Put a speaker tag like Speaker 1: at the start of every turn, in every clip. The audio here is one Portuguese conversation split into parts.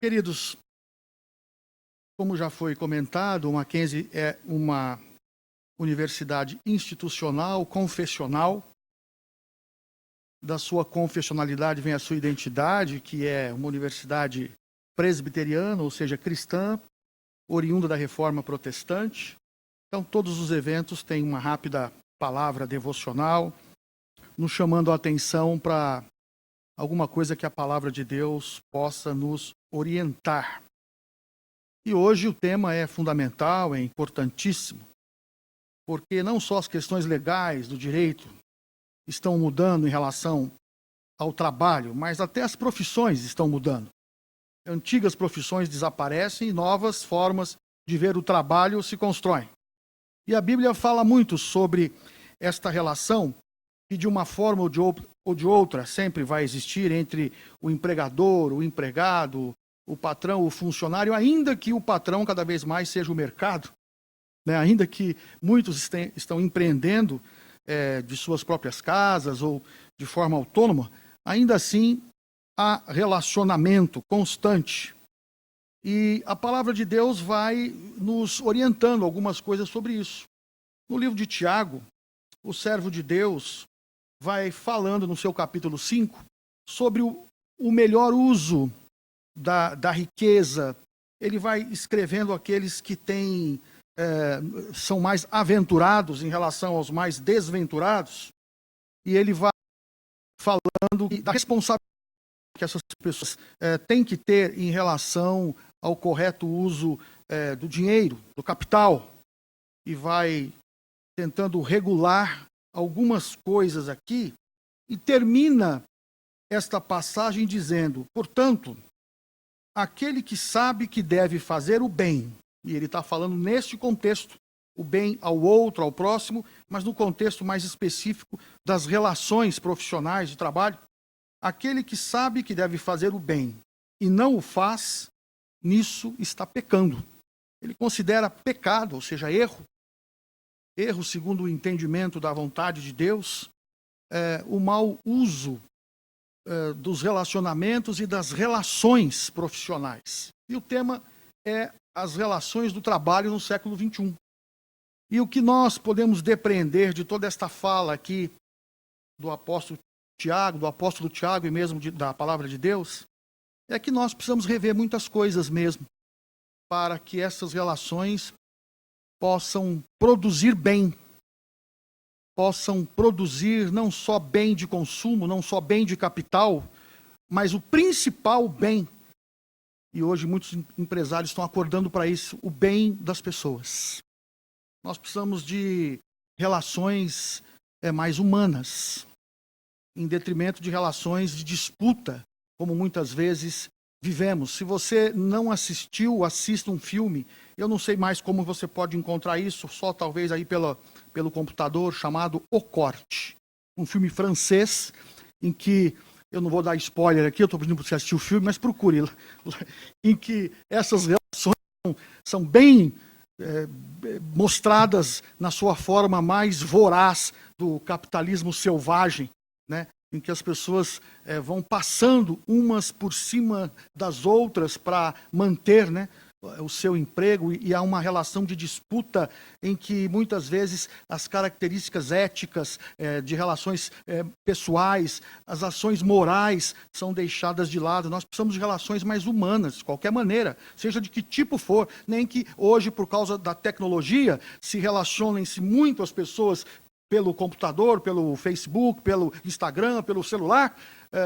Speaker 1: Queridos, como já foi comentado, o Mackenzie é uma universidade institucional, confessional. Da sua confessionalidade vem a sua identidade, que é uma universidade presbiteriana, ou seja, cristã, oriunda da Reforma Protestante. Então, todos os eventos têm uma rápida palavra devocional, nos chamando a atenção para alguma coisa que a palavra de Deus possa nos orientar. E hoje o tema é fundamental, é importantíssimo, porque não só as questões legais do direito estão mudando em relação ao trabalho, mas até as profissões estão mudando. Antigas profissões desaparecem e novas formas de ver o trabalho se constroem. E a Bíblia fala muito sobre esta relação que de uma forma ou de outra sempre vai existir entre o empregador, o empregado, o patrão, o funcionário, ainda que o patrão cada vez mais seja o mercado, né? Ainda que muitos estão empreendendo de suas próprias casas ou de forma autônoma, ainda assim há relacionamento constante. E a palavra de Deus vai nos orientando algumas coisas sobre isso. No livro de Tiago, o servo de Deus vai falando no seu capítulo 5 sobre o melhor uso da riqueza. Ele vai escrevendo aqueles que são mais aventurados em relação aos mais desventurados, e ele vai falando da responsabilidade que essas pessoas têm que ter em relação ao correto uso do dinheiro, do capital, e vai tentando regular algumas coisas aqui, e termina esta passagem dizendo: portanto, aquele que sabe que deve fazer o bem, e ele está falando neste contexto, o bem ao outro, ao próximo, mas no contexto mais específico das relações profissionais de trabalho, aquele que sabe que deve fazer o bem e não o faz, nisso está pecando. Ele considera pecado, ou seja, erro segundo o entendimento da vontade de Deus, o mau uso dos relacionamentos e das relações profissionais. E o tema é as relações do trabalho no século XXI. E o que nós podemos depreender de toda esta fala aqui do apóstolo Tiago e mesmo da palavra de Deus, é que nós precisamos rever muitas coisas mesmo, para que essas relações possam produzir bem, possam produzir não só bem de consumo, não só bem de capital, mas o principal bem. E hoje muitos empresários estão acordando para isso, o bem das pessoas. Nós precisamos de relações mais humanas, em detrimento de relações de disputa, como muitas vezes vivemos. Se você não assistiu, assista um filme. Eu não sei mais como você pode encontrar isso, só talvez aí pelo computador, chamado O Corte. Um filme francês, em que, eu não vou dar spoiler aqui, eu estou pedindo para você assistir o filme, mas procure, em que essas relações são bem mostradas na sua forma mais voraz do capitalismo selvagem, né? Em que as pessoas vão passando umas por cima das outras para manter, né, o seu emprego, e há uma relação de disputa em que muitas vezes as características éticas de relações pessoais, as ações morais são deixadas de lado. Nós precisamos de relações mais humanas, de qualquer maneira, seja de que tipo for, nem que hoje, por causa da tecnologia, se relacionem-se muito as pessoas pelo computador, pelo Facebook, pelo Instagram, pelo celular,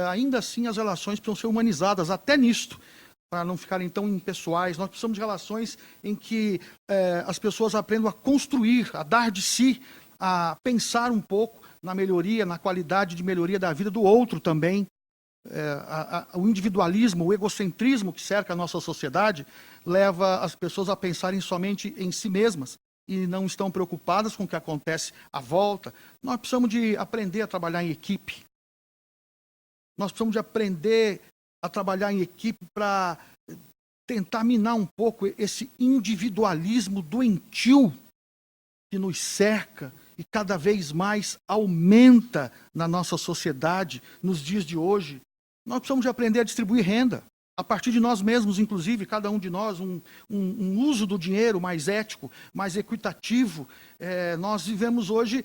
Speaker 1: ainda assim as relações precisam ser humanizadas, até nisto, para não ficarem tão impessoais. Nós precisamos de relações em que as pessoas aprendam a construir, a dar de si, a pensar um pouco na melhoria, na qualidade de melhoria da vida do outro também. O individualismo, o egocentrismo que cerca a nossa sociedade leva as pessoas a pensarem somente em si mesmas e não estão preocupadas com o que acontece à volta. Nós precisamos de aprender a trabalhar em equipe. Nós precisamos de aprender a trabalhar em equipe para tentar minar um pouco esse individualismo doentio que nos cerca e cada vez mais aumenta na nossa sociedade nos dias de hoje. Nós precisamos de aprender a distribuir renda, a partir de nós mesmos, inclusive, cada um de nós, um uso do dinheiro mais ético, mais equitativo. Nós vivemos hoje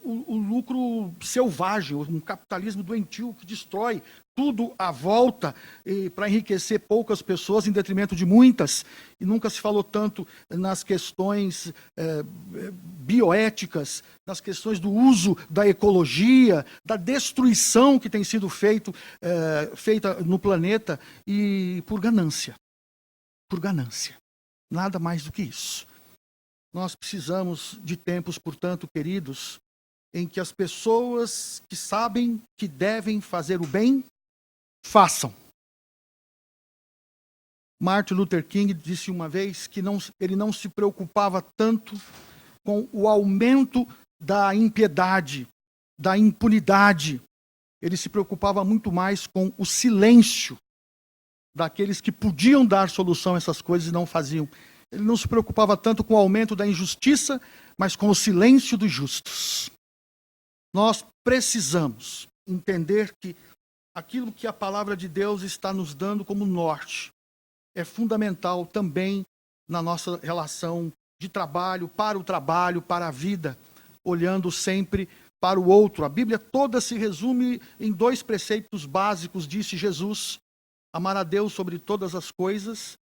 Speaker 1: o lucro selvagem, um capitalismo doentio que destrói tudo à volta para enriquecer poucas pessoas em detrimento de muitas. E nunca se falou tanto nas questões bioéticas, nas questões do uso da ecologia, da destruição que tem sido feita no planeta, e por ganância. Por ganância. Nada mais do que isso. Nós precisamos de tempos, portanto, queridos, em que as pessoas que sabem que devem fazer o bem, façam. Martin Luther King disse uma vez que ele não se preocupava tanto com o aumento da impiedade, da impunidade. Ele se preocupava muito mais com o silêncio daqueles que podiam dar solução a essas coisas e não faziam. Ele não se preocupava tanto com o aumento da injustiça, mas com o silêncio dos justos. Nós precisamos entender que aquilo que a palavra de Deus está nos dando como norte é fundamental também na nossa relação de trabalho, para a vida, olhando sempre para o outro. A Bíblia toda se resume em 2 preceitos básicos, disse Jesus: amar a Deus sobre todas as coisas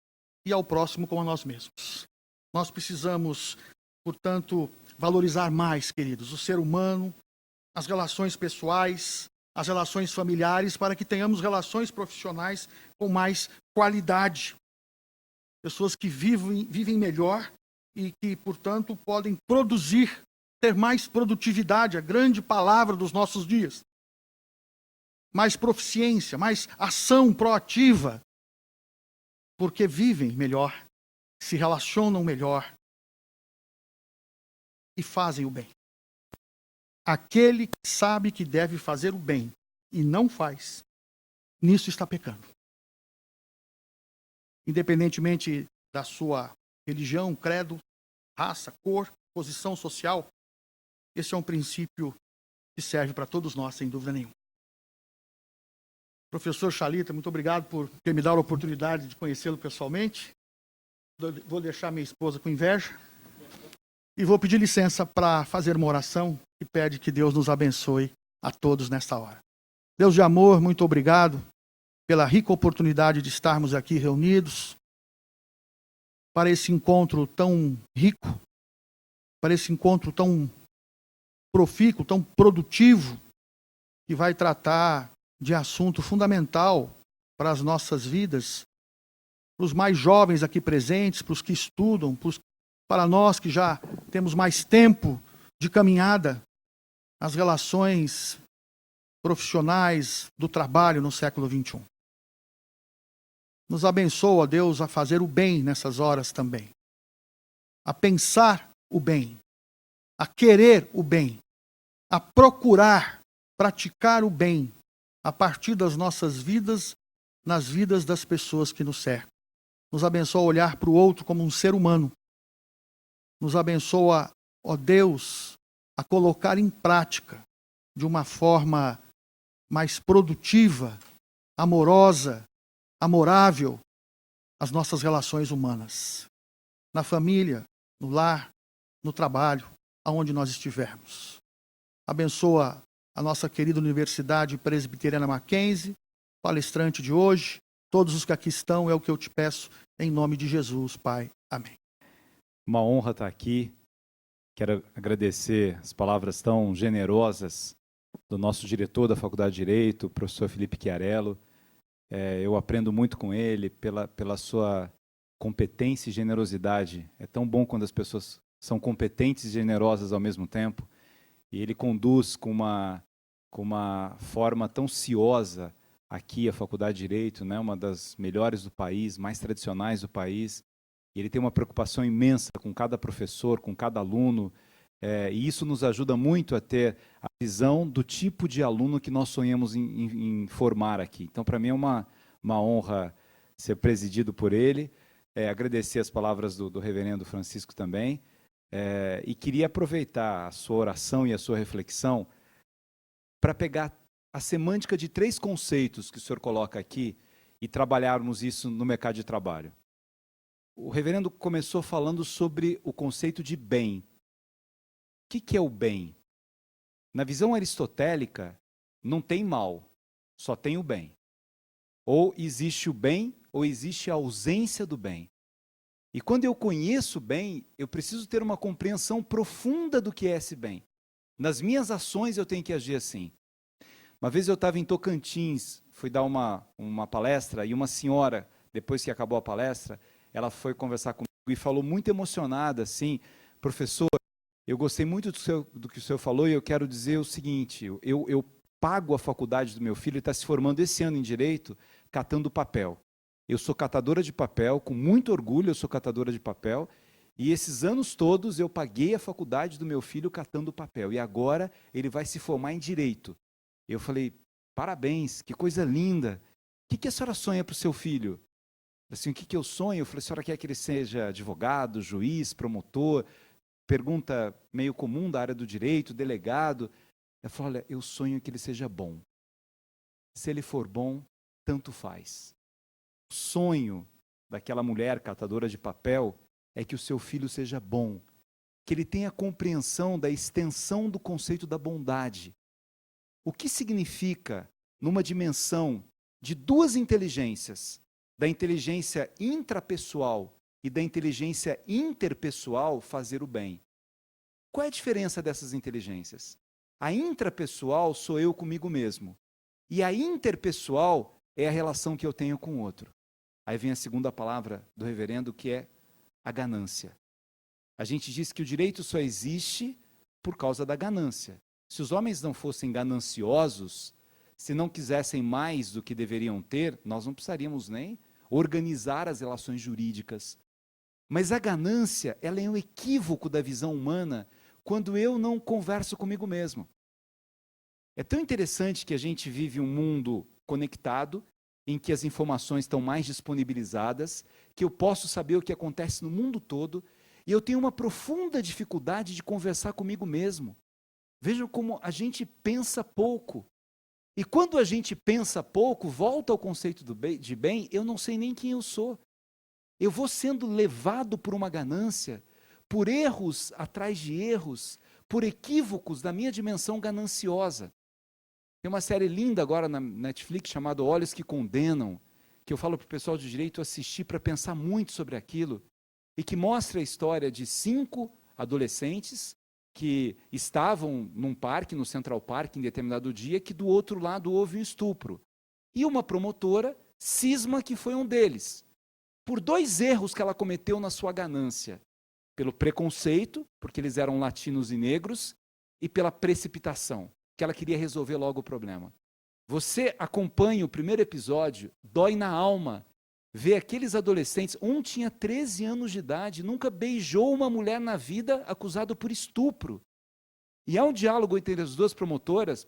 Speaker 1: e ao próximo como a nós mesmos. Nós precisamos, portanto, valorizar mais, queridos, o ser humano, as relações pessoais, as relações familiares, para que tenhamos relações profissionais com mais qualidade. Pessoas que vivem melhor e que, portanto, podem produzir, ter mais produtividade, a grande palavra dos nossos dias. Mais proficiência, mais ação proativa, porque vivem melhor, se relacionam melhor e fazem o bem. Aquele que sabe que deve fazer o bem e não faz, nisso está pecando. Independentemente da sua religião, credo, raça, cor, posição social, esse é um princípio que serve para todos nós, sem dúvida nenhuma. Professor Chalita, muito obrigado por ter me dado a oportunidade de conhecê-lo pessoalmente. Vou deixar minha esposa com inveja e vou pedir licença para fazer uma oração que pede que Deus nos abençoe a todos nesta hora. Deus de amor, muito obrigado pela rica oportunidade de estarmos aqui reunidos para esse encontro tão rico, para esse encontro tão profícuo, tão produtivo, que vai tratar de assunto fundamental para as nossas vidas, para os mais jovens aqui presentes, para os que estudam, para nós que já temos mais tempo de caminhada, as relações profissionais do trabalho no século XXI. Nos abençoa, Deus, a fazer o bem nessas horas também, a pensar o bem, a querer o bem, a procurar praticar o bem a partir das nossas vidas, nas vidas das pessoas que nos cercam. Nos abençoa a olhar para o outro como um ser humano. Nos abençoa, ó Deus, a colocar em prática de uma forma mais produtiva, amorosa, amorável, as nossas relações humanas. Na família, no lar, no trabalho, aonde nós estivermos. Abençoa a nossa querida Universidade Presbiteriana Mackenzie, palestrante de hoje, todos os que aqui estão, é o que eu te peço, em nome de Jesus, Pai. Amém.
Speaker 2: Uma honra estar aqui. Quero agradecer as palavras tão generosas do nosso diretor da Faculdade de Direito, o professor Felipe Chiarello. Eu aprendo muito com ele pela sua competência e generosidade. É tão bom quando as pessoas são competentes e generosas ao mesmo tempo. E ele conduz com uma forma tão ciosa aqui a Faculdade de Direito, né, uma das melhores do país, mais tradicionais do país. E ele tem uma preocupação imensa com cada professor, com cada aluno, e isso nos ajuda muito a ter a visão do tipo de aluno que nós sonhamos em formar aqui. Então, para mim é uma honra ser presidido por ele, agradecer as palavras do reverendo Francisco também, e queria aproveitar a sua oração e a sua reflexão para pegar a semântica de 3 conceitos que o senhor coloca aqui e trabalharmos isso no mercado de trabalho. O reverendo começou falando sobre o conceito de bem. O que é o bem? Na visão aristotélica, não tem mal, só tem o bem. Ou existe o bem, ou existe a ausência do bem. E quando eu conheço o bem, eu preciso ter uma compreensão profunda do que é esse bem. Nas minhas ações eu tenho que agir assim. Uma vez eu estava em Tocantins, fui dar uma palestra, e uma senhora, depois que acabou a palestra, ela foi conversar comigo e falou muito emocionada, assim, professor, eu gostei muito do que o senhor falou e eu quero dizer o seguinte, eu pago a faculdade do meu filho, ele está se formando esse ano em Direito, catando papel. Eu sou catadora de papel, com muito orgulho eu sou catadora de papel, e esses anos todos eu paguei a faculdade do meu filho catando papel, e agora ele vai se formar em Direito. Eu falei, parabéns, que coisa linda. O que a senhora sonha para o seu filho? Assim, o que eu sonho? Eu falei, a senhora quer que ele seja advogado, juiz, promotor? Pergunta meio comum da área do direito, delegado. Ela falou, olha, eu sonho que ele seja bom. Se ele for bom, tanto faz. O sonho daquela mulher catadora de papel é que o seu filho seja bom, que ele tenha compreensão da extensão do conceito da bondade. O que significa, numa dimensão de duas inteligências, da inteligência intrapessoal e da inteligência interpessoal, fazer o bem? Qual é a diferença dessas inteligências? A intrapessoal sou eu comigo mesmo. E a interpessoal é a relação que eu tenho com o outro. Aí vem a segunda palavra do reverendo, que é a ganância. A gente diz que o direito só existe por causa da ganância. Se os homens não fossem gananciosos, se não quisessem mais do que deveriam ter, nós não precisaríamos nem organizar as relações jurídicas. Mas a ganância, ela é um equívoco da visão humana quando eu não converso comigo mesmo. É tão interessante que a gente vive um mundo conectado, em que as informações estão mais disponibilizadas, que eu posso saber o que acontece no mundo todo, e eu tenho uma profunda dificuldade de conversar comigo mesmo. Vejam como a gente pensa pouco. E quando a gente pensa pouco, volta ao conceito de bem, eu não sei nem quem eu sou. Eu vou sendo levado por uma ganância, por erros atrás de erros, por equívocos da minha dimensão gananciosa. Tem uma série linda agora na Netflix chamada Olhos que Condenam, que eu falo para o pessoal de direito assistir para pensar muito sobre aquilo, e que mostra a história de 5 adolescentes que estavam num parque, no Central Park, em determinado dia, que do outro lado houve um estupro. E uma promotora cisma que foi um deles, por 2 erros que ela cometeu na sua ganância. Pelo preconceito, porque eles eram latinos e negros, e pela precipitação, que ela queria resolver logo o problema. Você acompanha o primeiro episódio, dói na alma, ver aqueles adolescentes, um tinha 13 anos de idade, nunca beijou uma mulher na vida, acusado por estupro. E há um diálogo entre as 2 promotoras,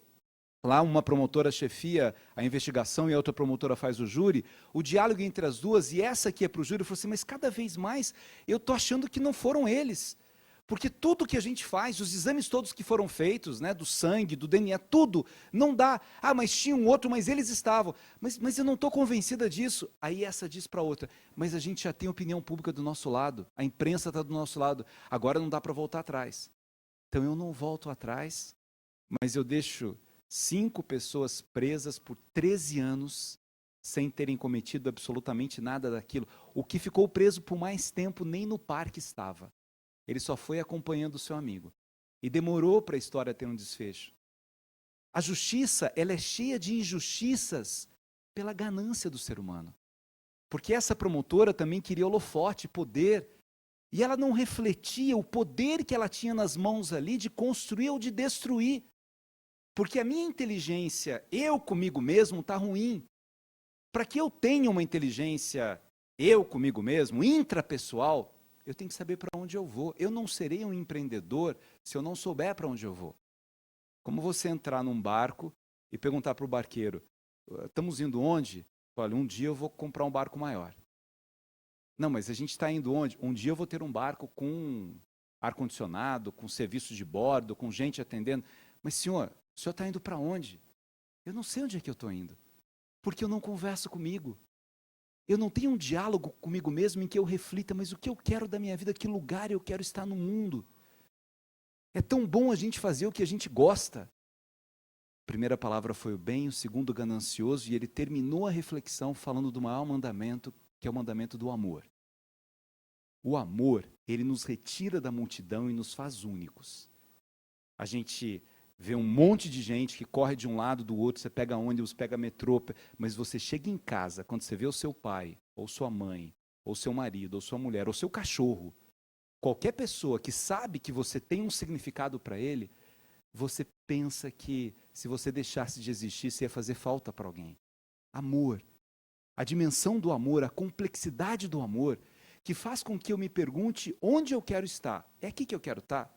Speaker 2: lá uma promotora chefia a investigação e a outra promotora faz o júri, o diálogo entre as 2, e essa que é para o júri, falou assim, mas cada vez mais eu estou achando que não foram eles. Porque tudo que a gente faz, os exames todos que foram feitos, né, do sangue, do DNA, tudo, não dá. Ah, mas tinha um outro, mas eles estavam. Mas eu não estou convencida disso. Aí essa diz para a outra, mas a gente já tem opinião pública do nosso lado, a imprensa está do nosso lado, agora não dá para voltar atrás. Então eu não volto atrás, mas eu deixo 5 pessoas presas por 13 anos, sem terem cometido absolutamente nada daquilo. O que ficou preso por mais tempo nem no parque estava. Ele só foi acompanhando o seu amigo. E demorou para a história ter um desfecho. A justiça, ela é cheia de injustiças pela ganância do ser humano. Porque essa promotora também queria holofote, poder, e ela não refletia o poder que ela tinha nas mãos ali de construir ou de destruir. Porque a minha inteligência, eu comigo mesmo, está ruim. Para que eu tenha uma inteligência, eu comigo mesmo, intrapessoal, eu tenho que saber para onde eu vou. Eu não serei um empreendedor se eu não souber para onde eu vou. Como você entrar num barco e perguntar para o barqueiro, estamos indo onde? Olha, um dia eu vou comprar um barco maior. Não, mas a gente está indo onde? Um dia eu vou ter um barco com ar-condicionado, com serviço de bordo, com gente atendendo. Mas senhor, o senhor está indo para onde? Eu não sei onde é que eu estou indo. Porque eu não converso comigo. Eu não tenho um diálogo comigo mesmo em que eu reflita, mas o que eu quero da minha vida, que lugar eu quero estar no mundo. É tão bom a gente fazer o que a gente gosta. A primeira palavra foi o bem, o segundo o ganancioso, e ele terminou a reflexão falando do maior mandamento, que é o mandamento do amor. O amor, ele nos retira da multidão e nos faz únicos. A gente vê um monte de gente que corre de um lado do outro, você pega ônibus, pega metrô, mas você chega em casa, quando você vê o seu pai, ou sua mãe, ou seu marido, ou sua mulher, ou seu cachorro, qualquer pessoa que sabe que você tem um significado para ele, você pensa que se você deixasse de existir, você ia fazer falta para alguém. Amor. A dimensão do amor, a complexidade do amor, que faz com que eu me pergunte onde eu quero estar. É aqui que eu quero estar?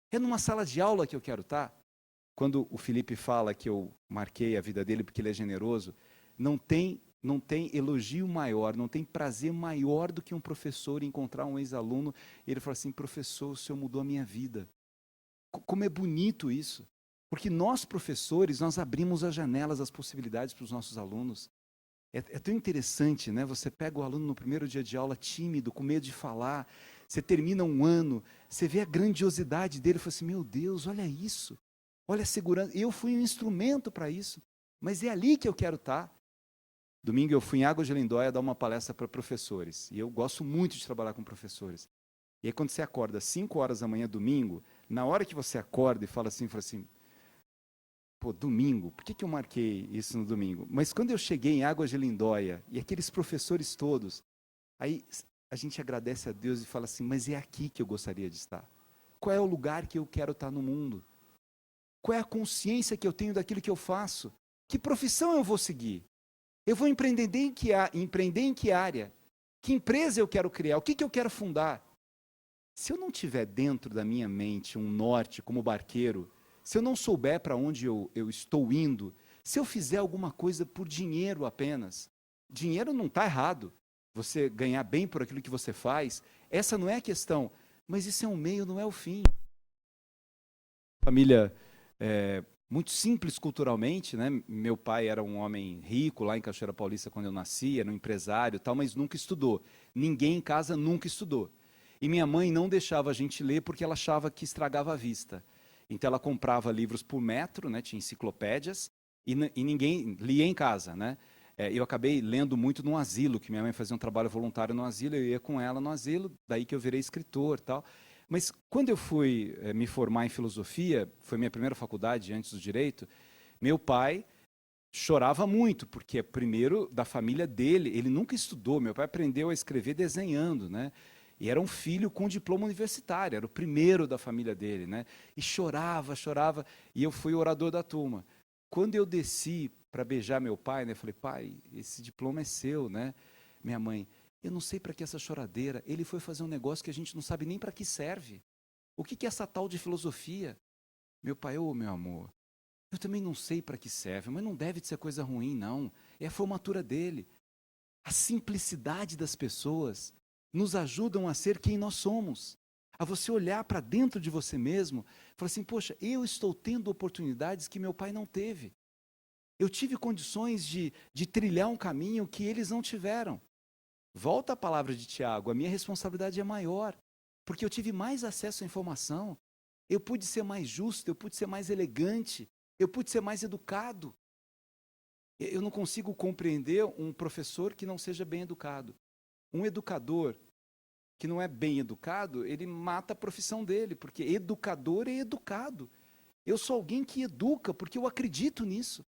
Speaker 2: É numa sala de aula que eu quero estar? Quando o Felipe fala que eu marquei a vida dele porque ele é generoso, não tem elogio maior, não tem prazer maior do que um professor encontrar um ex-aluno e ele fala assim, professor, o senhor mudou a minha vida. Como é bonito isso. Porque nós, professores, nós abrimos as janelas, as possibilidades para os nossos alunos. É tão interessante, né? Você pega o aluno no primeiro dia de aula tímido, com medo de falar, você termina um ano, você vê a grandiosidade dele, fala assim, meu Deus, olha isso, olha a segurança, eu fui um instrumento para isso, mas é ali que eu quero estar. Domingo eu fui em Águas de Lindóia dar uma palestra para professores, e eu gosto muito de trabalhar com professores. E aí quando você acorda às 5 horas da manhã, domingo, na hora que você acorda e fala assim, pô, domingo, por que eu marquei isso no domingo? Mas quando eu cheguei em Águas de Lindóia, e aqueles professores todos, aí a gente agradece a Deus e fala assim, mas é aqui que eu gostaria de estar. Qual é o lugar que eu quero estar no mundo? Qual é a consciência que eu tenho daquilo que eu faço? Que profissão eu vou seguir? Eu vou empreender em que área? Que empresa eu quero criar? O que eu quero fundar? Se eu não tiver dentro da minha mente um norte como barqueiro, se eu não souber para onde eu estou indo, se eu fizer alguma coisa por dinheiro apenas, dinheiro não está errado, você ganhar bem por aquilo que você faz, essa não é a questão, mas isso é um meio, não é o fim. Família muito simples culturalmente, né? Meu pai era um homem rico lá em Cachoeira Paulista quando eu nasci, era um empresário e tal, mas nunca estudou. Ninguém em casa nunca estudou. E minha mãe não deixava a gente ler porque ela achava que estragava a vista. Então ela comprava livros por metro, né, tinha enciclopédias, e ninguém lia em casa, né? Eu acabei lendo muito no asilo, que minha mãe fazia um trabalho voluntário no asilo, eu ia com ela no asilo, daí que eu virei escritor e tal. Mas quando eu fui me formar em filosofia, foi minha primeira faculdade antes do direito, meu pai chorava muito, porque primeiro da família dele, ele nunca estudou, meu pai aprendeu a escrever desenhando, né? E era um filho com diploma universitário, era o primeiro da família dele, né? E chorava, chorava, e eu fui o orador da turma. Quando eu desci para beijar meu pai, né, eu falei, pai, esse diploma é seu, né? Minha mãe, eu não sei para que essa choradeira, ele foi fazer um negócio que a gente não sabe nem para que serve. O que é essa tal de filosofia? Meu pai, ô meu amor, eu também não sei para que serve, mas não deve de ser coisa ruim, não. É a formatura dele. A simplicidade das pessoas nos ajudam a ser quem nós somos. A você olhar para dentro de você mesmo e falar assim, poxa, eu estou tendo oportunidades que meu pai não teve. Eu tive condições de trilhar um caminho que eles não tiveram. Volta à palavra de Tiago, a minha responsabilidade é maior, porque eu tive mais acesso à informação, eu pude ser mais justo, eu pude ser mais elegante, eu pude ser mais educado. Eu não consigo compreender um professor que não seja bem educado. Um educador que não é bem educado, ele mata a profissão dele, porque educador é educado. Eu sou alguém que educa porque eu acredito nisso.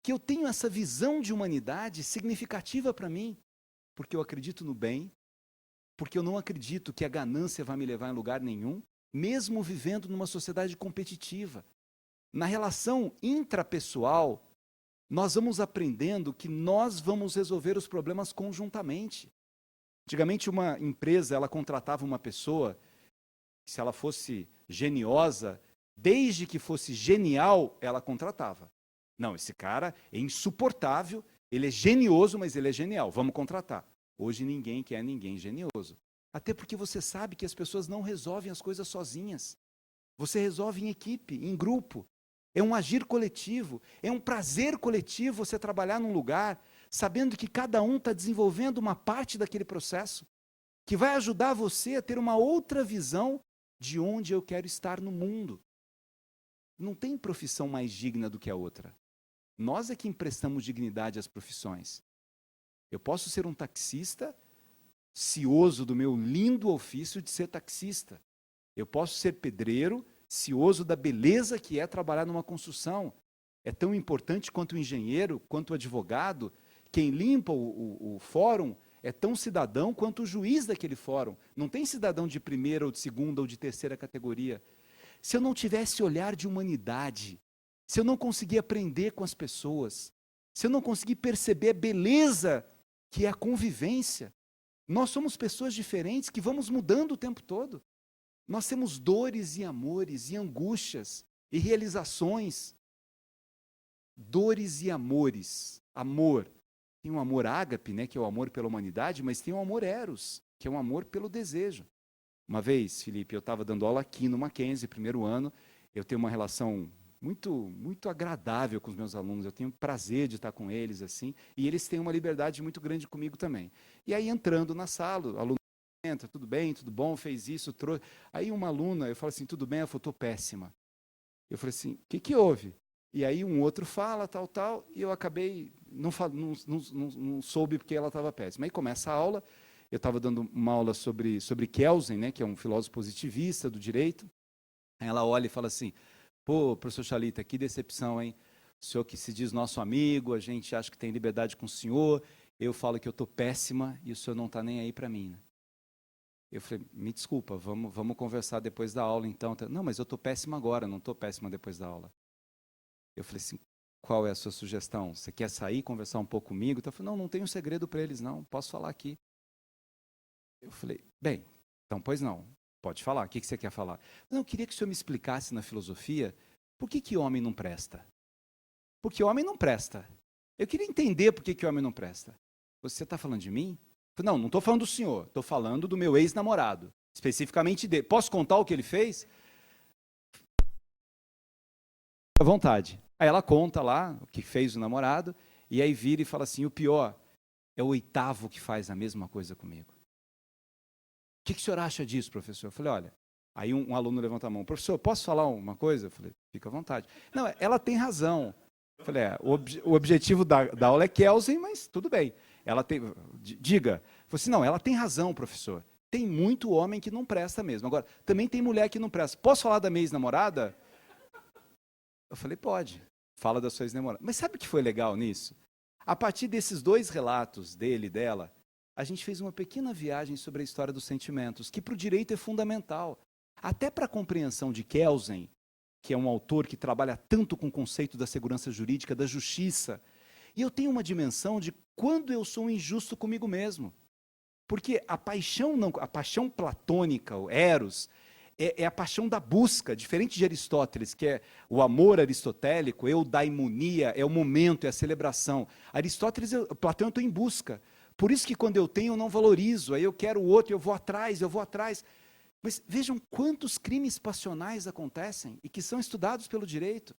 Speaker 2: Que eu tenho essa visão de humanidade significativa para mim, porque eu acredito no bem, porque eu não acredito que a ganância vai me levar em lugar nenhum, mesmo vivendo numa sociedade competitiva. Na relação intrapessoal, nós vamos aprendendo que nós vamos resolver os problemas conjuntamente. Antigamente, uma empresa, ela contratava uma pessoa, se ela fosse geniosa, desde que fosse genial, ela contratava. Não, esse cara é insuportável, ele é genioso, mas ele é genial, vamos contratar. Hoje ninguém quer ninguém genioso. Até porque você sabe que as pessoas não resolvem as coisas sozinhas. Você resolve em equipe, em grupo. É um agir coletivo, é um prazer coletivo você trabalhar num lugar, sabendo que cada um está desenvolvendo uma parte daquele processo, que vai ajudar você a ter uma outra visão de onde eu quero estar no mundo. Não tem profissão mais digna do que a outra. Nós é que emprestamos dignidade às profissões. Eu posso ser um taxista, cioso do meu lindo ofício de ser taxista. Eu posso ser pedreiro, cioso da beleza que é trabalhar numa construção. É tão importante quanto o engenheiro, quanto o advogado. Quem limpa o fórum é tão cidadão quanto o juiz daquele fórum. Não tem cidadão de primeira, ou de segunda, ou de terceira categoria. Se eu não tivesse olhar de humanidade, se eu não conseguir aprender com as pessoas, se eu não conseguir perceber a beleza que é a convivência, nós somos pessoas diferentes que vamos mudando o tempo todo. Nós temos dores e amores, e angústias, e realizações. Dores e amores. Amor. Tem um amor ágape, né, que é o amor pela humanidade, mas tem um amor eros, que é um amor pelo desejo. Uma vez, Felipe, eu estava dando aula aqui no Mackenzie, primeiro ano, eu tenho uma relação muito agradável com os meus alunos, eu tenho prazer de estar com eles, assim, e eles têm uma liberdade muito grande comigo também. E aí, entrando na sala, o aluno entra, tudo bem, tudo bom, fez isso, trouxe. Aí uma aluna, eu falo assim, tudo bem, ela falou, estou péssima. Eu falei assim, o que houve? E aí um outro fala, tal, e eu acabei, não soube porque ela estava péssima. Aí começa a aula, eu estava dando uma aula sobre Kelsen, né, que é um filósofo positivista do direito. Aí ela olha e fala assim, pô, professor Chalita, que decepção, hein? O senhor que se diz nosso amigo, a gente acha que tem liberdade com o senhor, eu falo que eu estou péssima e o senhor não está nem aí para mim, né? Eu falei, me desculpa, vamos conversar depois da aula então. Não, mas eu estou péssima agora, não estou péssima depois da aula. Eu falei assim, qual é a sua sugestão? Você quer sair, conversar um pouco comigo? Então, eu falei, não tenho segredo para eles não, posso falar aqui. Eu falei, bem, então pois não, pode falar, o que você quer falar? Não, eu queria que o senhor me explicasse na filosofia por que homem não presta. Porque homem não presta. Eu queria entender por que homem não presta. Você está falando de mim? Não estou falando do senhor, estou falando do meu ex-namorado, especificamente dele. Posso contar o que ele fez? À vontade. Aí ela conta lá o que fez o namorado, e aí vira e fala assim, o pior é o oitavo que faz a mesma coisa comigo. O que o senhor acha disso, professor? Eu falei, olha, aí um aluno levanta a mão, professor, posso falar uma coisa? Eu falei, fica à vontade. Não, ela tem razão. Eu falei, o objetivo da aula é Kelsen, mas tudo bem. Ela tem, diga. Eu falei assim, não, ela tem razão, professor. Tem muito homem que não presta mesmo. Agora, também tem mulher que não presta. Posso falar da minha ex-namorada? Eu falei, pode. Fala da sua ex-namorada. Mas sabe o que foi legal nisso? A partir desses dois relatos, dele e dela, a gente fez uma pequena viagem sobre a história dos sentimentos, que para o direito é fundamental. Até para a compreensão de Kelsen, que é um autor que trabalha tanto com o conceito da segurança jurídica, da justiça. E eu tenho uma dimensão de quando eu sou injusto comigo mesmo. Porque a paixão platônica, o eros, é a paixão da busca, diferente de Aristóteles, que é o amor aristotélico, eudaimonia, é o momento, é a celebração. Aristóteles, Platão, eu estou em busca. Por isso que quando eu tenho, eu não valorizo, aí eu quero o outro, eu vou atrás. Mas vejam quantos crimes passionais acontecem e que são estudados pelo direito.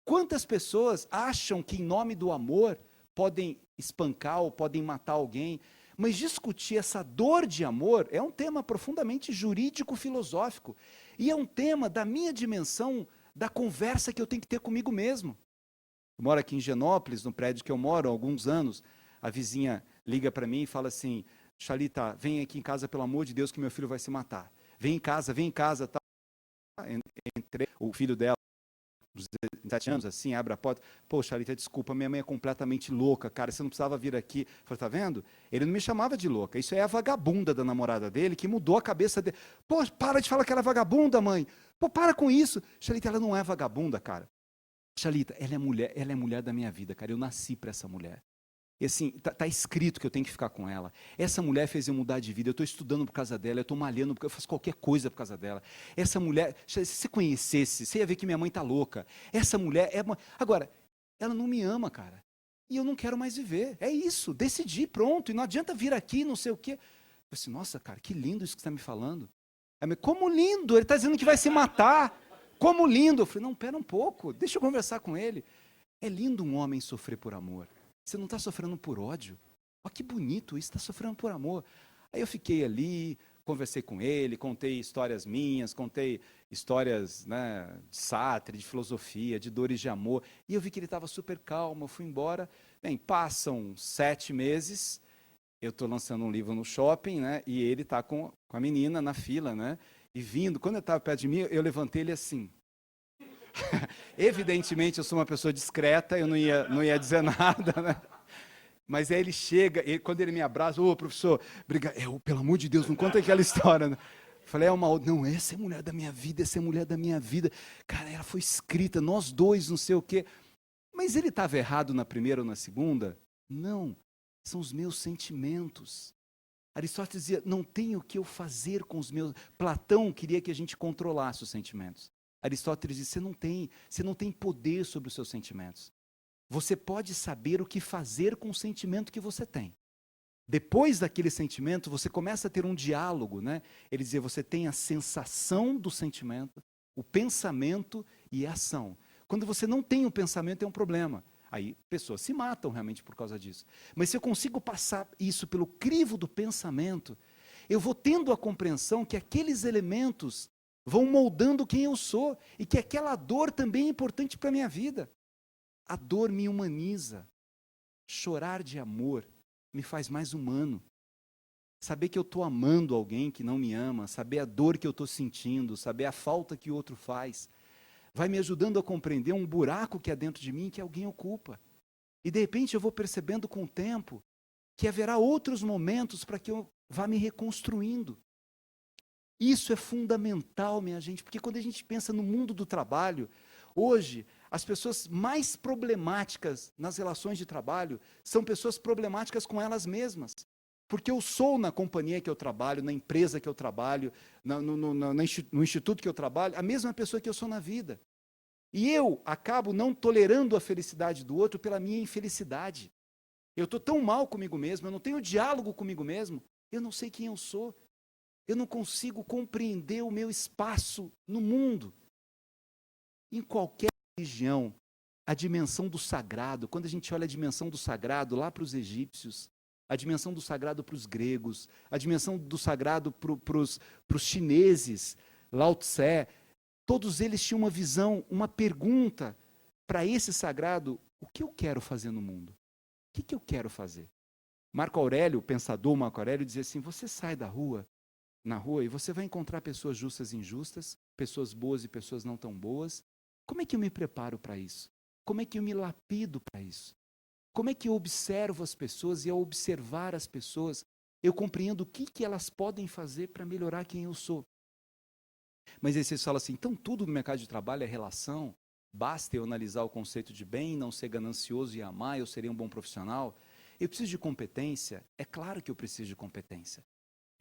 Speaker 2: Quantas pessoas acham que em nome do amor podem espancar ou podem matar alguém, mas discutir essa dor de amor é um tema profundamente jurídico-filosófico e é um tema da minha dimensão da conversa que eu tenho que ter comigo mesmo. Eu moro aqui em Genópolis, no prédio que eu moro há alguns anos, a vizinha liga para mim e fala assim, Chalita, vem aqui em casa pelo amor de Deus que meu filho vai se matar. Vem em casa, tá? Entrei, o filho dela, dos 17 anos, assim, abre a porta. Pô, Chalita, desculpa, minha mãe é completamente louca, cara, você não precisava vir aqui. Eu falei, tá vendo? Ele não me chamava de louca, isso é a vagabunda da namorada dele, que mudou a cabeça dele. Pô, para de falar que ela é vagabunda, mãe. Pô, para com isso. Chalita, ela não é vagabunda, cara. Chalita, ela é mulher da minha vida, cara, eu nasci para essa mulher. E assim, tá escrito que eu tenho que ficar com ela. Essa mulher fez eu mudar de vida, eu estou estudando por causa dela, eu estou malhando, porque eu faço qualquer coisa por causa dela. Essa mulher, se você conhecesse, você ia ver que minha mãe está louca. Essa mulher é... Agora, ela não me ama, cara. E eu não quero mais viver. É isso, decidi, pronto. E não adianta vir aqui, não sei o quê. Eu falei assim, nossa, cara, que lindo isso que você está me falando. Aí, como lindo? Ele está dizendo que vai se matar. Como lindo. Eu falei, não, pera um pouco, deixa eu conversar com ele. É lindo um homem sofrer por amor. Você não está sofrendo por ódio? Olha que bonito isso, está sofrendo por amor. Aí eu fiquei ali, conversei com ele, contei histórias minhas, contei histórias, né, de Sartre, de filosofia, de dores de amor, e eu vi que ele estava super calmo, eu fui embora. Bem, passam 7 meses, eu estou lançando um livro no shopping, né, e ele está com a menina na fila, né, e vindo, quando ele estava perto de mim, eu levantei ele assim. Evidentemente, eu sou uma pessoa discreta, eu não ia dizer nada, né? Mas aí ele chega, e quando ele me abraça, ô professor, obrigado, pelo amor de Deus, não conta aquela história. Né? Falei, não, essa é a mulher da minha vida, essa é a mulher da minha vida. Cara, ela foi escrita, nós dois, não sei o quê. Mas ele estava errado na primeira ou na segunda? Não, são os meus sentimentos. Aristóteles dizia, não tenho o que eu fazer com os meus... Platão queria que a gente controlasse os sentimentos. Aristóteles disse, você não tem poder sobre os seus sentimentos. Você pode saber o que fazer com o sentimento que você tem. Depois daquele sentimento, você começa a ter um diálogo, né? Ele dizia, você tem a sensação do sentimento, o pensamento e a ação. Quando você não tem o pensamento, é um problema. Aí pessoas se matam realmente por causa disso. Mas se eu consigo passar isso pelo crivo do pensamento, eu vou tendo a compreensão que aqueles elementos vão moldando quem eu sou e que aquela dor também é importante para a minha vida. A dor me humaniza. Chorar de amor me faz mais humano. Saber que eu estou amando alguém que não me ama, saber a dor que eu estou sentindo, saber a falta que o outro faz, vai me ajudando a compreender um buraco que há dentro de mim que alguém ocupa. E de repente eu vou percebendo com o tempo que haverá outros momentos para que eu vá me reconstruindo. Isso é fundamental, minha gente, porque quando a gente pensa no mundo do trabalho, hoje, as pessoas mais problemáticas nas relações de trabalho são pessoas problemáticas com elas mesmas. Porque eu sou na companhia que eu trabalho, na empresa que eu trabalho, no instituto que eu trabalho, a mesma pessoa que eu sou na vida. E eu acabo não tolerando a felicidade do outro pela minha infelicidade. Eu estou tão mal comigo mesmo, eu não tenho diálogo comigo mesmo, eu não sei quem eu sou. Eu não consigo compreender o meu espaço no mundo. Em qualquer religião, a dimensão do sagrado, quando a gente olha a dimensão do sagrado lá para os egípcios, a dimensão do sagrado para os gregos, a dimensão do sagrado para os chineses, Lao Tse, todos eles tinham uma visão, uma pergunta para esse sagrado: o que eu quero fazer no mundo? O que eu quero fazer? Marco Aurélio, o pensador Marco Aurélio, dizia assim: você sai na rua e você vai encontrar pessoas justas e injustas, pessoas boas e pessoas não tão boas. Como é que eu me preparo para isso? Como é que eu me lapido para isso? Como é que eu observo as pessoas e ao observar as pessoas, eu compreendo o que elas podem fazer para melhorar quem eu sou? Mas aí vocês falam assim, então tudo no mercado de trabalho é relação? Basta eu analisar o conceito de bem, não ser ganancioso e amar, eu seria um bom profissional? Eu preciso de competência? É claro que eu preciso de competência.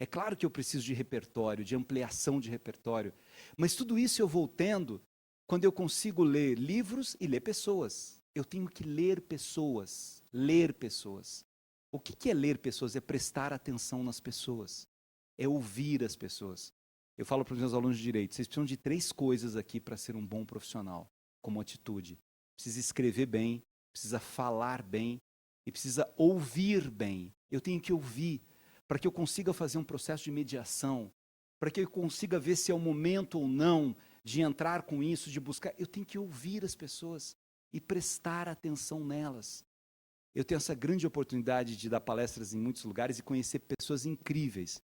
Speaker 2: É claro que eu preciso de repertório, de ampliação de repertório. Mas tudo isso eu vou tendo quando eu consigo ler livros e ler pessoas. Eu tenho que ler pessoas. Ler pessoas. O que é ler pessoas? É prestar atenção nas pessoas. É ouvir as pessoas. Eu falo para os meus alunos de direito, vocês precisam de 3 coisas aqui para ser um bom profissional, como atitude. Precisa escrever bem, precisa falar bem e precisa ouvir bem. Eu tenho que ouvir para que eu consiga fazer um processo de mediação, para que eu consiga ver se é o momento ou não de entrar com isso, de buscar. Eu tenho que ouvir as pessoas e prestar atenção nelas. Eu tenho essa grande oportunidade de dar palestras em muitos lugares e conhecer pessoas incríveis.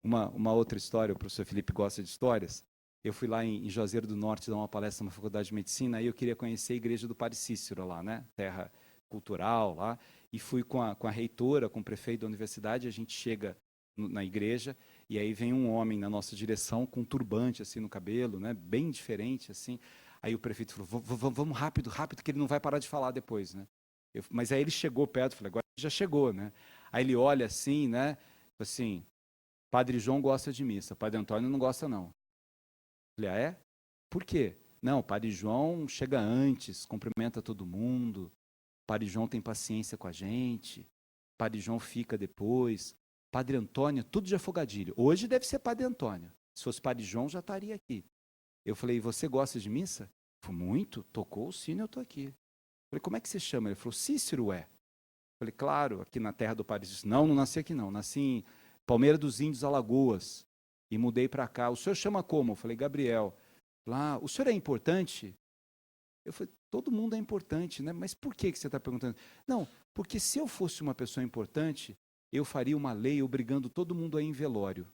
Speaker 2: Uma outra história, o professor Felipe gosta de histórias. Eu fui lá em Juazeiro do Norte dar uma palestra na Faculdade de Medicina e eu queria conhecer a igreja do Padre Cícero lá, né? Terra cultural lá. E fui com a reitora, com o prefeito da universidade, a gente chega na igreja e aí vem um homem na nossa direção com um turbante assim no cabelo, né? Bem diferente assim. Aí o prefeito falou, vamos rápido, rápido, que ele não vai parar de falar depois, né? Mas aí ele chegou perto, falei, agora já chegou, né? Aí ele olha assim, né? Assim, Padre João gosta de missa, Padre Antônio não gosta não. Falei, ah, é? Por quê? Não, Padre João chega antes, cumprimenta todo mundo, Padre João tem paciência com a gente, Padre João fica depois, Padre Antônio, tudo de afogadilho. Hoje deve ser Padre Antônio, se fosse Padre João já estaria aqui. Eu falei, você gosta de missa? Ele falou, muito, tocou o sino, eu estou aqui. Eu falei, como é que você chama? Ele falou, Cícero é. Falei, claro, aqui na terra do Paris. Disse, não nasci aqui não, nasci em Palmeira dos Índios, Alagoas, e mudei para cá. O senhor chama como? Eu falei, Gabriel. Lá, o senhor é importante? Eu falei, todo mundo é importante, né? Mas por que você está perguntando? Não, porque se eu fosse uma pessoa importante, eu faria uma lei obrigando todo mundo a ir em velório.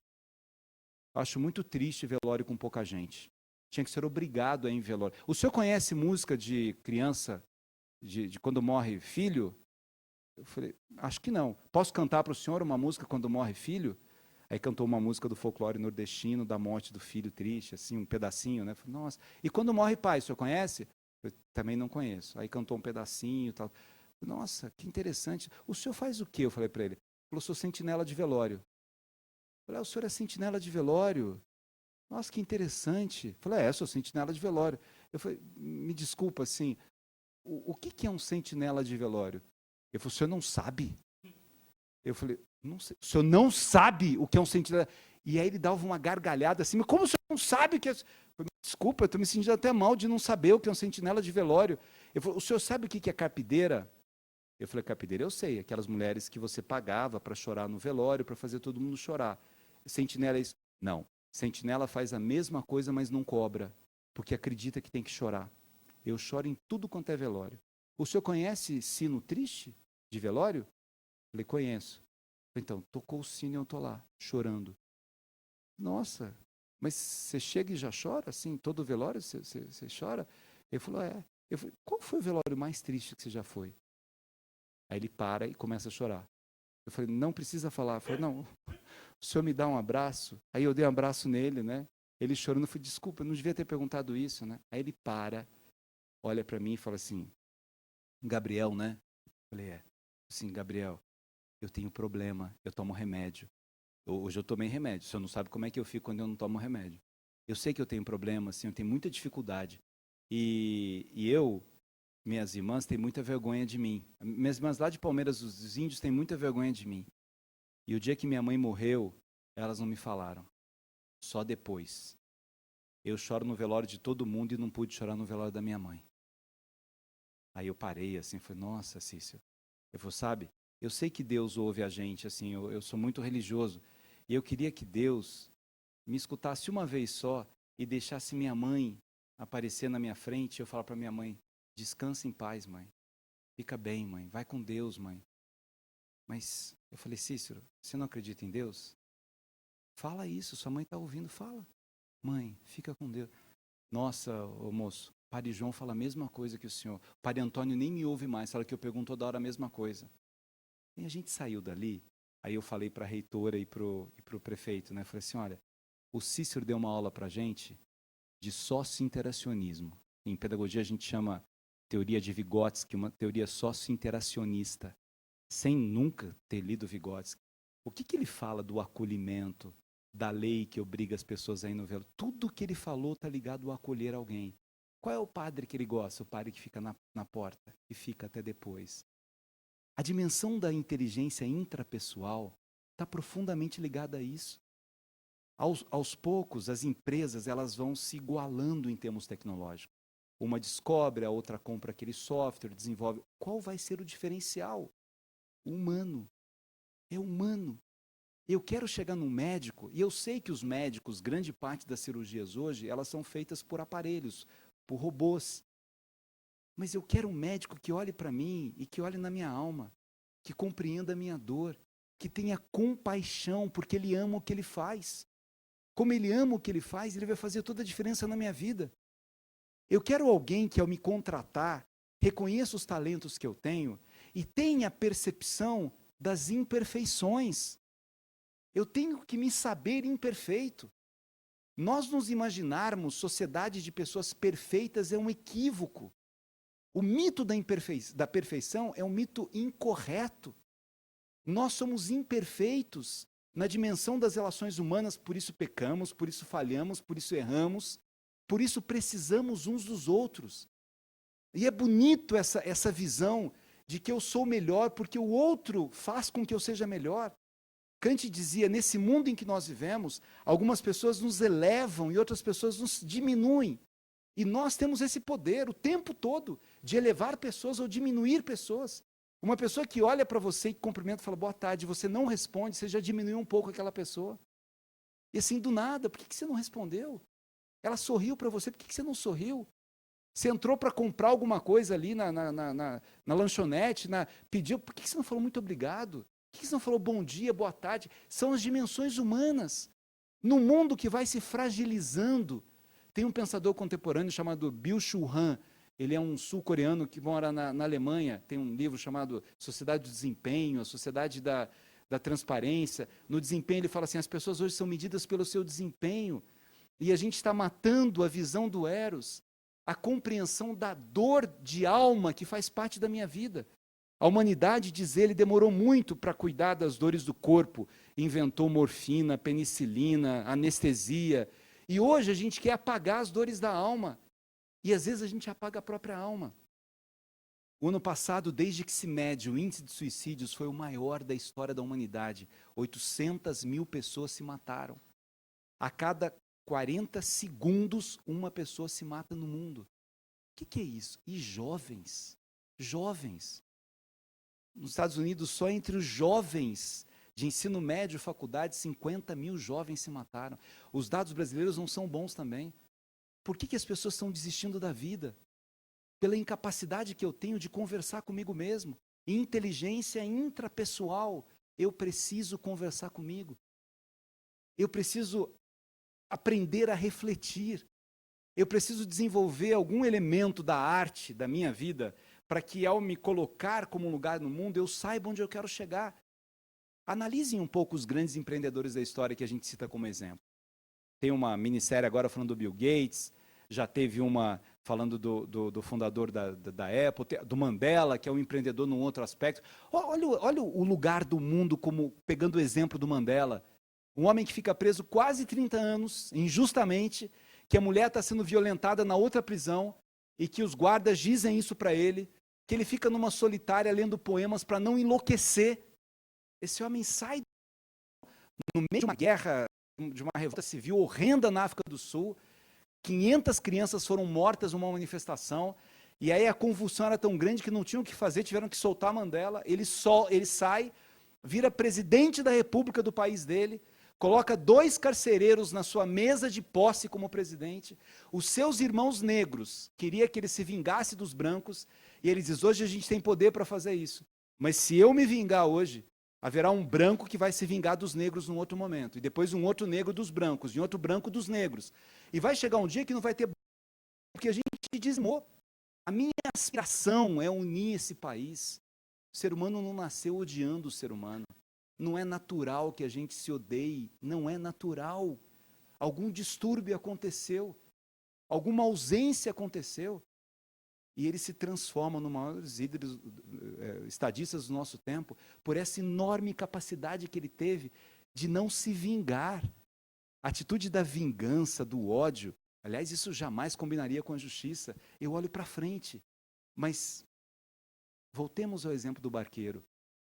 Speaker 2: Acho muito triste velório com pouca gente. Tinha que ser obrigado a ir em velório. O senhor conhece música de criança, de quando morre filho? Eu falei, acho que não. Posso cantar para o senhor uma música quando morre filho? Aí cantou uma música do folclore nordestino, da morte do filho triste, assim, um pedacinho, né? Falei, nossa. E quando morre pai, o senhor conhece? Eu também não conheço. Aí cantou um pedacinho e tal. Nossa, que interessante. O senhor faz o quê? Eu falei para ele. Ele falou, sou sentinela de velório. Eu falei, o senhor é sentinela de velório? Nossa, que interessante. Eu falei, sou sentinela de velório. Eu falei, me desculpa, assim, o que é um sentinela de velório? Ele falou, o senhor não sabe? Eu falei, não sei. O senhor não sabe o que é um sentinela? E aí ele dava uma gargalhada assim, mas como o senhor não sabe o que é? Eu falei, desculpa, eu estou me sentindo até mal de não saber o que é um sentinela de velório. Ele falou, o senhor sabe o que é carpideira? Eu falei, carpideira eu sei, aquelas mulheres que você pagava para chorar no velório, para fazer todo mundo chorar. Sentinela é isso? Não. Sentinela faz a mesma coisa, mas não cobra, porque acredita que tem que chorar. Eu choro em tudo quanto é velório. O senhor conhece sino triste de velório? Eu falei, conheço. Então, tocou o sino e eu estou lá, chorando. Nossa, mas você chega e já chora? Assim, todo velório você chora? Ele falou, é. Eu falei, qual foi o velório mais triste que você já foi? Aí ele para e começa a chorar. Eu falei, não precisa falar. Eu falei, não, o senhor me dá um abraço? Aí eu dei um abraço nele, né? Ele chorando, eu falei, desculpa, eu não devia ter perguntado isso, né? Aí ele para, olha para mim e fala assim, Gabriel, né? Eu falei, assim, Gabriel, eu tenho problema, eu tomo remédio. Hoje eu tomei remédio, o senhor não sabe como é que eu fico quando eu não tomo remédio. Eu sei que eu tenho problema, assim, eu tenho muita dificuldade. E minhas irmãs têm muita vergonha de mim. Minhas irmãs lá de Palmeiras dos Índios têm muita vergonha de mim. E o dia que minha mãe morreu, elas não me falaram. Só depois. Eu choro no velório de todo mundo e não pude chorar no velório da minha mãe. Aí eu parei assim, falei, nossa, Cícero. Eu falei, sabe, eu sei que Deus ouve a gente, assim, eu sou muito religioso. E eu queria que Deus me escutasse uma vez só e deixasse minha mãe aparecer na minha frente e eu falar para minha mãe, descansa em paz, mãe. Fica bem, mãe. Vai com Deus, mãe. Mas eu falei, Cícero, você não acredita em Deus? Fala isso, sua mãe está ouvindo, fala. Mãe, fica com Deus. Nossa, ô moço, o Padre João fala a mesma coisa que o senhor. O Padre Antônio nem me ouve mais, fala que eu pergunto toda hora a mesma coisa. E a gente saiu dali, aí eu falei para a reitora e para o prefeito, né? Falei assim, olha, o Cícero deu uma aula para a gente de socio-interacionismo. Em pedagogia a gente chama teoria de Vygotsky, uma teoria socio-interacionista, sem nunca ter lido Vygotsky. O que ele fala do acolhimento, da lei que obriga as pessoas a ir no velório? Tudo que ele falou está ligado a acolher alguém. Qual é o padre que ele gosta? O padre que fica na porta e fica até depois. A dimensão da inteligência intrapessoal está profundamente ligada a isso. Aos poucos, as empresas elas vão se igualando em termos tecnológicos. Uma descobre, a outra compra aquele software, desenvolve. Qual vai ser o diferencial? O humano. É humano. Eu quero chegar num médico, e eu sei que os médicos, grande parte das cirurgias hoje, elas são feitas por aparelhos, por robôs. Mas eu quero um médico que olhe para mim e que olhe na minha alma, que compreenda a minha dor, que tenha compaixão, porque ele ama o que ele faz. Como ele ama o que ele faz, ele vai fazer toda a diferença na minha vida. Eu quero alguém que, ao me contratar, reconheça os talentos que eu tenho e tenha a percepção das imperfeições. Eu tenho que me saber imperfeito. Nós nos imaginarmos sociedade de pessoas perfeitas é um equívoco. O mito da perfeição é um mito incorreto. Nós somos imperfeitos na dimensão das relações humanas, por isso pecamos, por isso falhamos, por isso erramos, por isso precisamos uns dos outros. E é bonito essa visão de que eu sou melhor porque o outro faz com que eu seja melhor. Kant dizia, nesse mundo em que nós vivemos, algumas pessoas nos elevam e outras pessoas nos diminuem. E nós temos esse poder o tempo todo de elevar pessoas ou diminuir pessoas.
Speaker 3: Uma pessoa que olha para você e cumprimenta e fala boa tarde, você não responde, você já diminuiu um pouco aquela pessoa. E assim, do nada, por que você não respondeu? Ela sorriu para você, por que você não sorriu? Você entrou para comprar alguma coisa ali na lanchonete, pediu, por que você não falou muito obrigado? Por que você não falou bom dia, boa tarde? São as dimensões humanas. No mundo que vai se fragilizando, tem um pensador contemporâneo chamado Byung-Chul Han. Ele é um sul-coreano que mora na Alemanha. Tem um livro chamado Sociedade do Desempenho, a Sociedade da Transparência. No desempenho ele fala assim, as pessoas hoje são medidas pelo seu desempenho. E a gente está matando a visão do Eros, a compreensão da dor de alma que faz parte da minha vida. A humanidade, diz ele, demorou muito para cuidar das dores do corpo. Inventou morfina, penicilina, anestesia. E hoje a gente quer apagar as dores da alma. E às vezes a gente apaga a própria alma. O ano passado, desde que se mede, o índice de suicídios foi o maior da história da humanidade. 800 mil pessoas se mataram. A cada 40 segundos, uma pessoa se mata no mundo. O que é isso? E jovens. Jovens. Nos Estados Unidos, só entre os jovens de ensino médio e faculdade, 50 mil jovens se mataram. Os dados brasileiros não são bons também. Por que as pessoas estão desistindo da vida? Pela incapacidade que eu tenho de conversar comigo mesmo. Inteligência intrapessoal. Eu preciso conversar comigo. Eu preciso aprender a refletir. Eu preciso desenvolver algum elemento da arte da minha vida para que, ao me colocar como um lugar no mundo, eu saiba onde eu quero chegar. Analisem um pouco os grandes empreendedores da história que a gente cita como exemplo. Tem uma minissérie agora falando do Bill Gates, já teve uma falando do fundador da Apple, do Mandela, que é um empreendedor num outro aspecto. Olha o lugar do mundo, como pegando o exemplo do Mandela. Um homem que fica preso quase 30 anos, injustamente, que a mulher está sendo violentada na outra prisão, e que os guardas dizem isso para ele, que ele fica numa solitária lendo poemas para não enlouquecer. Esse homem sai no meio de uma guerra, de uma revolta civil horrenda na África do Sul, 500 crianças foram mortas numa manifestação, e aí a convulsão era tão grande que não tinham o que fazer, tiveram que soltar Mandela. Ele sai, vira presidente da república do país dele, coloca 2 carcereiros na sua mesa de posse como presidente. Os seus irmãos negros queriam que ele se vingasse dos brancos, e ele diz, hoje a gente tem poder para fazer isso, mas se eu me vingar hoje, haverá um branco que vai se vingar dos negros num outro momento, e depois um outro negro dos brancos, e outro branco dos negros. E vai chegar um dia que não vai ter, porque a gente dizimou. A minha aspiração é unir esse país. O ser humano não nasceu odiando o ser humano. Não é natural que a gente se odeie, não é natural. Algum distúrbio aconteceu, alguma ausência aconteceu, e ele se transforma no maior estadistas do nosso tempo, por essa enorme capacidade que ele teve de não se vingar. A atitude da vingança, do ódio, aliás, isso jamais combinaria com a justiça. Eu olho para frente, mas voltemos ao exemplo do barqueiro.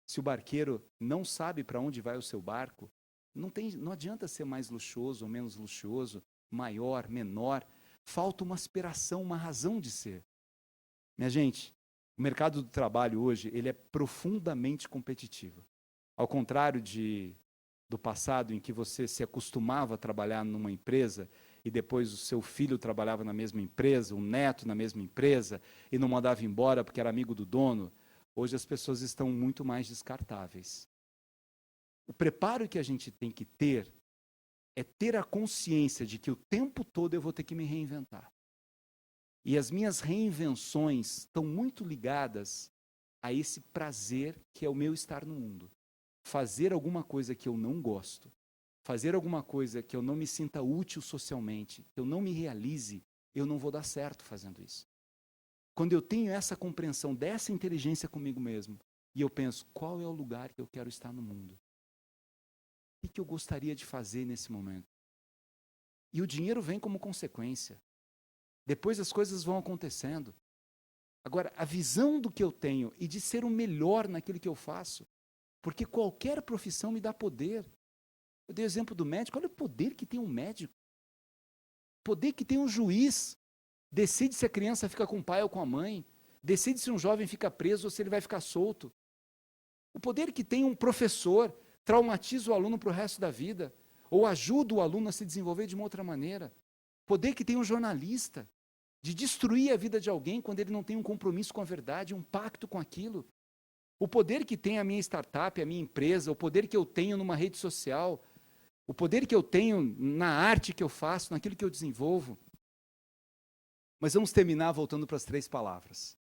Speaker 3: Se o barqueiro não sabe para onde vai o seu barco, não adianta ser mais luxuoso ou menos luxuoso, maior, menor. Falta uma aspiração, uma razão de ser. Minha gente, o mercado do trabalho hoje, ele é profundamente competitivo. Ao contrário do passado, em que você se acostumava a trabalhar numa empresa e depois o seu filho trabalhava na mesma empresa, o neto na mesma empresa, e não mandava embora porque era amigo do dono, hoje as pessoas estão muito mais descartáveis. O preparo que a gente tem que ter é ter a consciência de que o tempo todo eu vou ter que me reinventar. E as minhas reinvenções estão muito ligadas a esse prazer que é o meu estar no mundo. Fazer alguma coisa que eu não gosto, fazer alguma coisa que eu não me sinta útil socialmente, que eu não me realize, eu não vou dar certo fazendo isso. Quando eu tenho essa compreensão dessa inteligência comigo mesmo, e eu penso, qual é o lugar que eu quero estar no mundo? O que eu gostaria de fazer nesse momento? E o dinheiro vem como consequência. Depois as coisas vão acontecendo. Agora, a visão do que eu tenho e de ser o melhor naquilo que eu faço, porque qualquer profissão me dá poder. Eu dei o exemplo do médico, olha o poder que tem um médico. O poder que tem um juiz. Decide se a criança fica com o pai ou com a mãe. decide se um jovem fica preso ou se ele vai ficar solto. O poder que tem um professor traumatiza o aluno para o resto da vida, ou ajuda o aluno a se desenvolver de uma outra maneira. O poder que tem um jornalista de destruir a vida de alguém quando ele não tem um compromisso com a verdade, um pacto com aquilo. O poder que tem a minha startup, a minha empresa, o poder que eu tenho numa rede social, o poder que eu tenho na arte que eu faço, naquilo que eu desenvolvo. Mas vamos terminar voltando para as 3 palavras.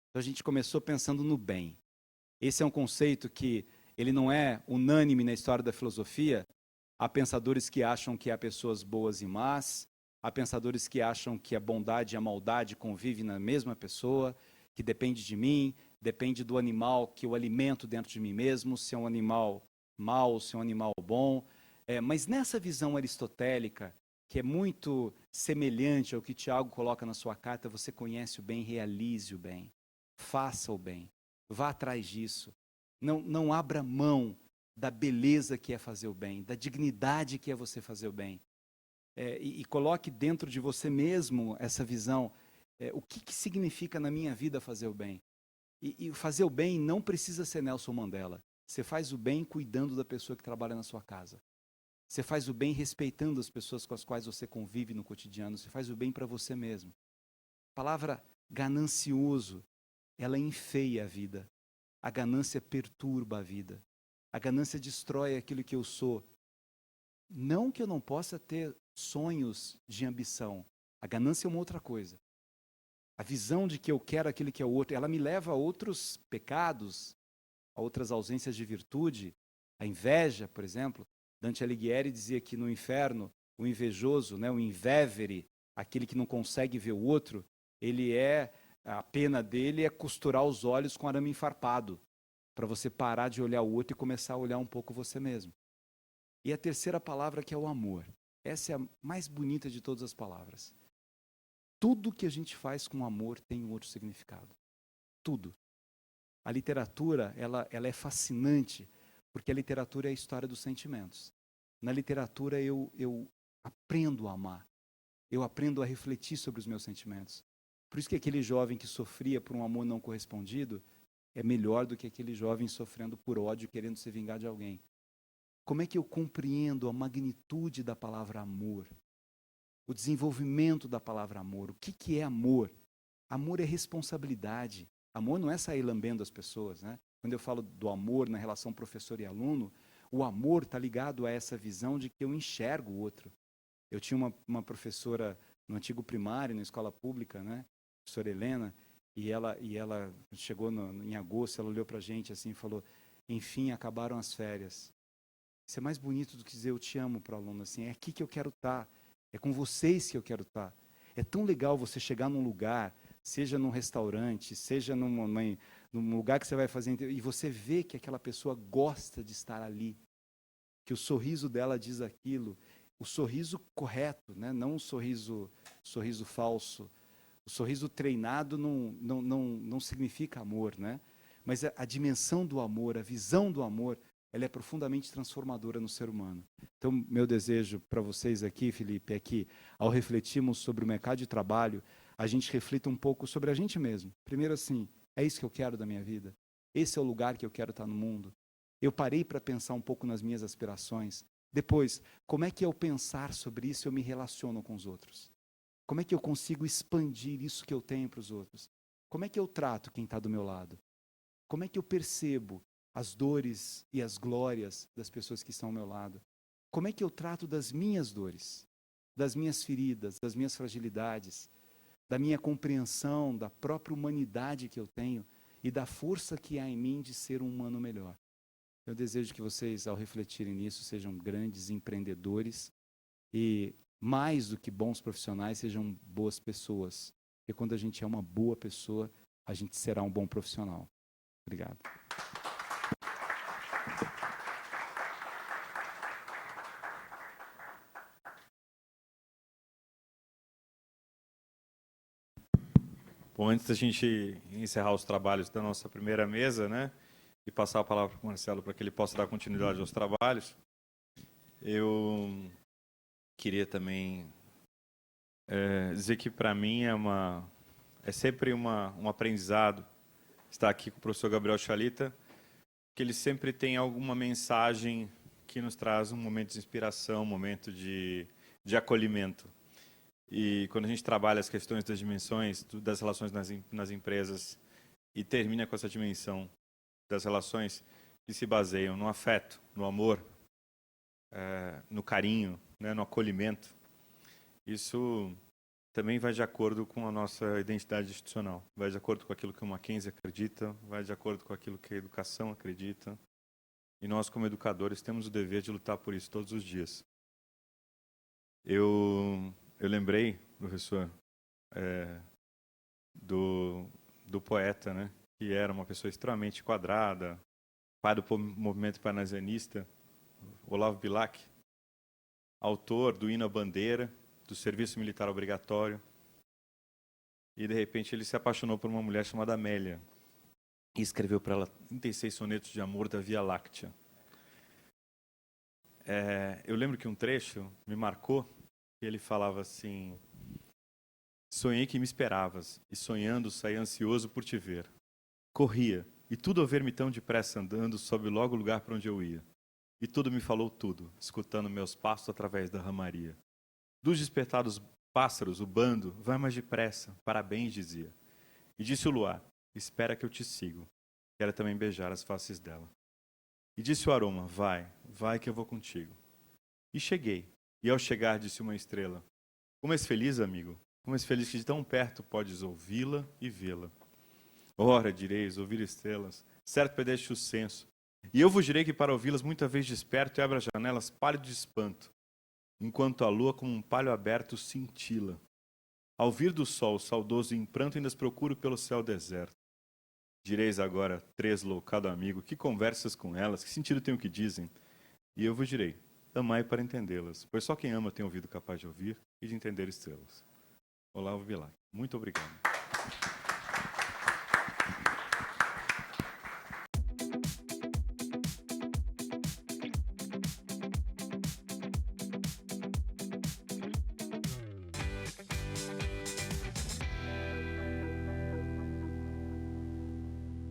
Speaker 3: Então, a gente começou pensando no bem. Esse é um conceito que ele não é unânime na história da filosofia. Há pensadores que acham que há pessoas boas e más, há pensadores que acham que a bondade e a maldade convivem na mesma pessoa, que depende de mim, depende do animal que eu alimento dentro de mim mesmo, se é um animal mau, se é um animal bom. Mas nessa visão aristotélica, que é muito semelhante ao que Tiago coloca na sua carta, você conhece o bem, realize o bem, faça o bem, vá atrás disso. Não abra mão da beleza que é fazer o bem, da dignidade que é você fazer o bem. E coloque dentro de você mesmo essa visão. O que significa na minha vida fazer o bem? E fazer o bem não precisa ser Nelson Mandela. Você faz o bem cuidando da pessoa que trabalha na sua casa. Você faz o bem respeitando as pessoas com as quais você convive no cotidiano. Você faz o bem para você mesmo. A palavra ganancioso, ela enfeia a vida. A ganância perturba a vida. A ganância destrói aquilo que eu sou. Não que eu não possa ter sonhos de ambição. A ganância é uma outra coisa. A visão de que eu quero aquilo que é o outro, ela me leva a outros pecados, a outras ausências de virtude. A inveja, por exemplo. Dante Alighieri dizia que no inferno, o invejoso, o invevere, aquele que não consegue ver o outro, a pena dele é costurar os olhos com arame enfarpado, para você parar de olhar o outro e começar a olhar um pouco você mesmo. E a terceira palavra, que é o amor. Essa é a mais bonita de todas as palavras. Tudo que a gente faz com amor tem um outro significado. Tudo. A literatura, ela é fascinante, porque a literatura é a história dos sentimentos. Na literatura eu aprendo a amar. Eu aprendo a refletir sobre os meus sentimentos. Por isso que aquele jovem que sofria por um amor não correspondido é melhor do que aquele jovem sofrendo por ódio, querendo se vingar de alguém. Como é que eu compreendo a magnitude da palavra amor? O desenvolvimento da palavra amor. O que é amor? Amor é responsabilidade. Amor não é sair lambendo as pessoas, né? Quando eu falo do amor na relação professor e aluno, o amor está ligado a essa visão de que eu enxergo o outro. Eu tinha uma professora no antigo primário, na escola pública, né? Professora Helena, e ela chegou em agosto, ela olhou para a gente assim e falou: enfim, acabaram as férias. Isso é mais bonito do que dizer eu te amo para o aluno, assim, é aqui que eu quero estar, é com vocês que eu quero estar. É tão legal você chegar num lugar, seja num restaurante, seja num lugar que você vai fazer, e você vê que aquela pessoa gosta de estar ali, que o sorriso dela diz aquilo, o sorriso correto, né? Não o sorriso falso. O sorriso treinado não significa amor, né? Mas a dimensão do amor, a visão do amor, ela é profundamente transformadora no ser humano. Então, meu desejo para vocês aqui, Felipe, é que, ao refletirmos sobre o mercado de trabalho, a gente reflita um pouco sobre a gente mesmo. Primeiro assim, é isso que eu quero da minha vida? Esse é o lugar que eu quero estar no mundo? Eu parei para pensar um pouco nas minhas aspirações. Depois, como é que ao pensar sobre isso eu me relaciono com os outros? Como é que eu consigo expandir isso que eu tenho para os outros? Como é que eu trato quem está do meu lado? Como é que eu percebo as dores e as glórias das pessoas que estão ao meu lado? Como é que eu trato das minhas dores, das minhas feridas, das minhas fragilidades, da minha compreensão da própria humanidade que eu tenho e da força que há em mim de ser um humano melhor? Eu desejo que vocês, ao refletirem nisso, sejam grandes empreendedores e, mais do que bons profissionais, sejam boas pessoas. Porque quando a gente é uma boa pessoa, a gente será um bom profissional. Obrigado.
Speaker 4: Bom, antes da gente encerrar os trabalhos da nossa primeira mesa, né, e passar a palavra para o Marcelo para que ele possa dar continuidade aos trabalhos, eu queria também dizer que para mim é uma É sempre um aprendizado estar aqui com o professor Gabriel Chalita, que ele sempre tem alguma mensagem que nos traz um momento de inspiração, um momento de acolhimento. E quando a gente trabalha as questões das dimensões, das relações nas empresas, e termina com essa dimensão das relações que se baseiam no afeto, no amor, no carinho, né, no acolhimento, isso também vai de acordo com a nossa identidade institucional, vai de acordo com aquilo que o Mackenzie acredita, vai de acordo com aquilo que a educação acredita. E nós, como educadores, temos o dever de lutar por isso todos os dias. Eu lembrei, professor, do poeta, né, que era uma pessoa extremamente quadrada, pai do movimento parnasianista, Olavo Bilac, autor do Hino à Bandeira, do serviço militar obrigatório. E, de repente, ele se apaixonou por uma mulher chamada Amélia e escreveu para ela 36 sonetos de amor da Via Láctea. Eu lembro que um trecho me marcou, que ele falava assim: sonhei que me esperavas, e sonhando saí ansioso por te ver. Corria, e tudo ao ver-me tão depressa andando, soube logo o lugar para onde eu ia. E tudo me falou tudo, escutando meus passos através da ramaria. Dos despertados pássaros, o bando, vai mais depressa, parabéns, dizia. E disse o luar, espera que eu te sigo, quero também beijar as faces dela. E disse o aroma, vai que eu vou contigo. E cheguei, e ao chegar disse uma estrela, como és feliz, amigo, como és feliz que de tão perto podes ouvi-la e vê-la. Ora, direis, ouvir estrelas, certo perdeste o senso. E eu vos direi que para ouvi-las muita vez desperto e abro as janelas pálido de espanto, enquanto a lua como um palho aberto cintila. Ao vir do sol, saudoso e em pranto, ainda as procuro pelo céu deserto. Direis agora, tresloucado amigo, que conversas com elas, que sentido tem o que dizem? E eu vos direi, amai para entendê-las, pois só quem ama tem ouvido capaz de ouvir e de entender estrelas. Olavo Bilac. Muito obrigado.